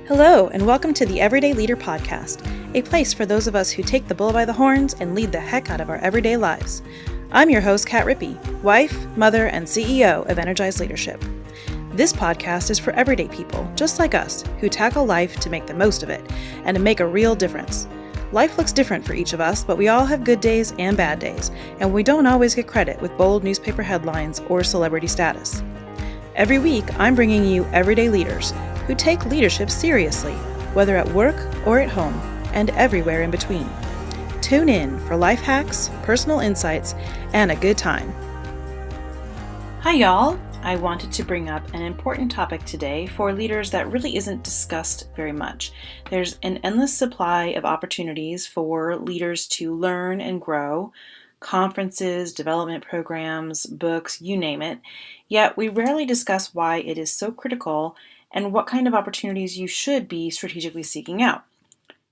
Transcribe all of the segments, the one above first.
Hello, and welcome to the Everyday Leader Podcast, a place for those of us who take the bull by the horns and lead the heck out of our everyday lives. I'm your host, Kat Rippey, wife, mother, and CEO of Energize Leadership. This podcast is for everyday people, just like us, who tackle life to make the most of it and to make a real difference. Life looks different for each of us, but we all have good days and bad days, and we don't always get credit with bold newspaper headlines or celebrity status. Every week, I'm bringing you everyday leaders who take leadership seriously, whether at work or at home, and everywhere in between. Tune in for life hacks, personal insights, and a good time. Hi y'all! I wanted to bring up an important topic today for leaders that really isn't discussed very much. There's an endless supply of opportunities for leaders to learn and grow, conferences, development programs, books, you name it, yet we rarely discuss why it is so critical and what kind of opportunities you should be strategically seeking out.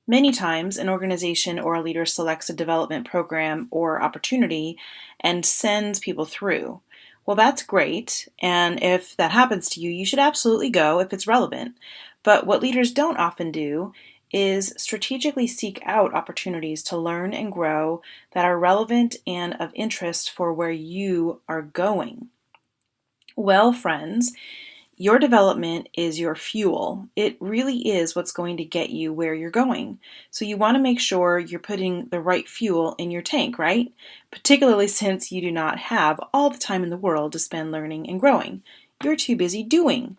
Many times, an organization or a leader selects a development program or opportunity and sends people through. Well, that's great, and if that happens to you, you should absolutely go if it's relevant. But what leaders don't often do is strategically seek out opportunities to learn and grow that are relevant and of interest for where you are going. Well, friends, your development is your fuel. It really is what's going to get you where you're going. So you want to make sure you're putting the right fuel in your tank, right? Particularly since you do not have all the time in the world to spend learning and growing. You're too busy doing.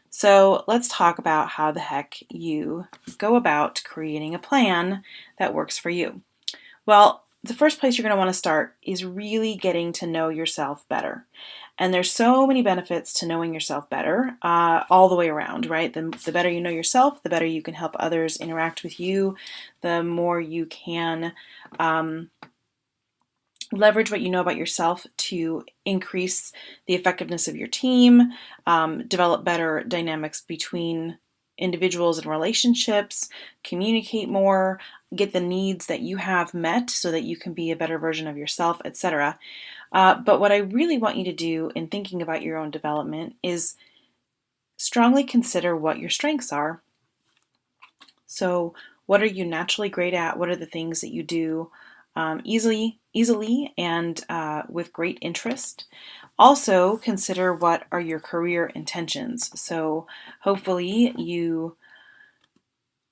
So let's talk about how the heck you go about creating a plan that works for you. Well, the first place you're going to want to start is really getting to know yourself better. And there's so many benefits to knowing yourself better all the way around, right? The better you know yourself, the better you can help others interact with you, the more you can leverage what you know about yourself to increase the effectiveness of your team, develop better dynamics between individuals and relationships, communicate more, get the needs that you have met so that you can be a better version of yourself, etc. But what I really want you to do in thinking about your own development is strongly consider what your strengths are. So what are you naturally great at? What are the things that you do easily and with great interest? Also consider what are your career intentions. So hopefully you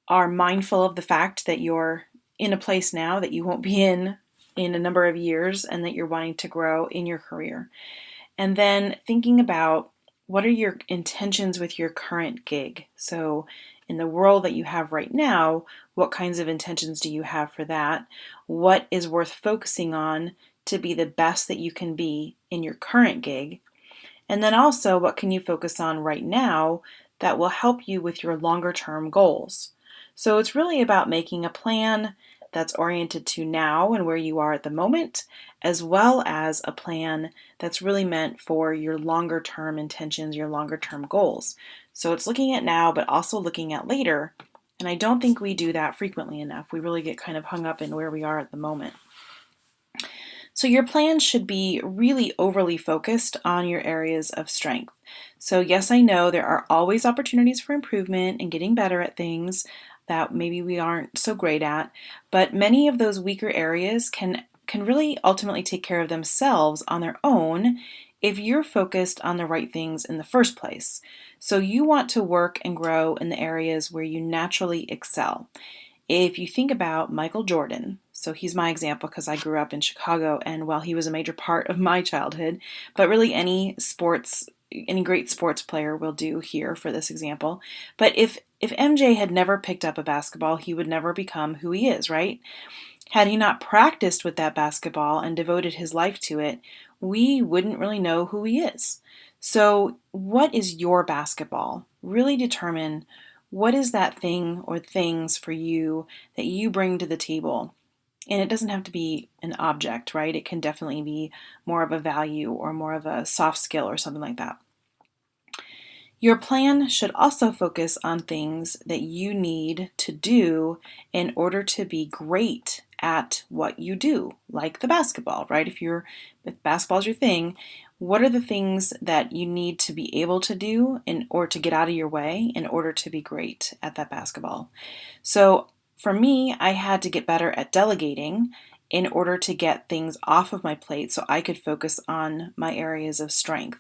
are mindful of the fact that you're in a place now that you won't be in a number of years and that you're wanting to grow in your career. And then thinking about what are your intentions with your current gig. So in the role that you have right now, what kinds of intentions do you have for that? What is worth focusing on to be the best that you can be in your current gig? And then also, what can you focus on right now that will help you with your longer term goals? So it's really about making a plan that's oriented to now and where you are at the moment, as well as a plan that's really meant for your longer term intentions, your longer term goals. So it's looking at now, but also looking at later. And I don't think we do that frequently enough. We really get kind of hung up in where we are at the moment. So your plan should be really overly focused on your areas of strength. So yes, I know there are always opportunities for improvement and getting better at things that maybe we aren't so great at, but many of those weaker areas can really ultimately take care of themselves on their own if you're focused on the right things in the first place. So you want to work and grow in the areas where you naturally excel. If you think about Michael Jordan, so he's my example because I grew up in Chicago, and while he was a major part of my childhood, but really any great sports player will do here for this example. But if MJ had never picked up a basketball, he would never become who he is, right? Had he not practiced with that basketball and devoted his life to it, we wouldn't really know who he is. So what is your basketball? Really determine what is that thing or things for you that you bring to the table. And it doesn't have to be an object, right? It can definitely be more of a value or more of a soft skill or something like that. Your plan should also focus on things that you need to do in order to be great at what you do, like the basketball, right? If basketball is your thing, what are the things that you need to be able to do or to get out of your way in order to be great at that basketball. So for me, I had to get better at delegating in order to get things off of my plate so I could focus on my areas of strength.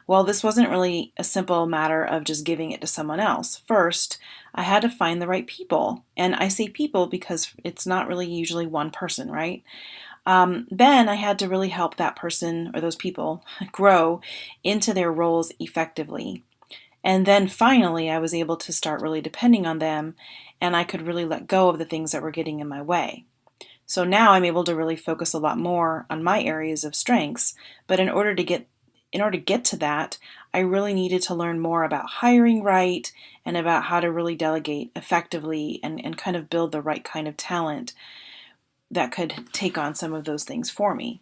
Well, this wasn't really a simple matter of just giving it to someone else. First, I had to find the right people. And I say people because it's not really usually one person, right? Then I had to really help that person or those people grow into their roles effectively. And then finally, I was able to start really depending on them, and I could really let go of the things that were getting in my way. So now I'm able to really focus a lot more on my areas of strengths, but in order to get to that, I really needed to learn more about hiring right and about how to really delegate effectively and kind of build the right kind of talent that could take on some of those things for me.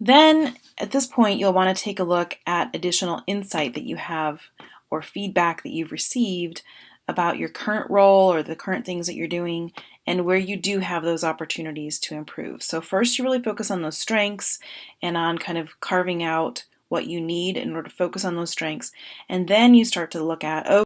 Then at this point, you'll want to take a look at additional insight that you have or feedback that you've received about your current role or the current things that you're doing and where you do have those opportunities to improve. So first you really focus on those strengths and on kind of carving out what you need in order to focus on those strengths. And then you start to look at,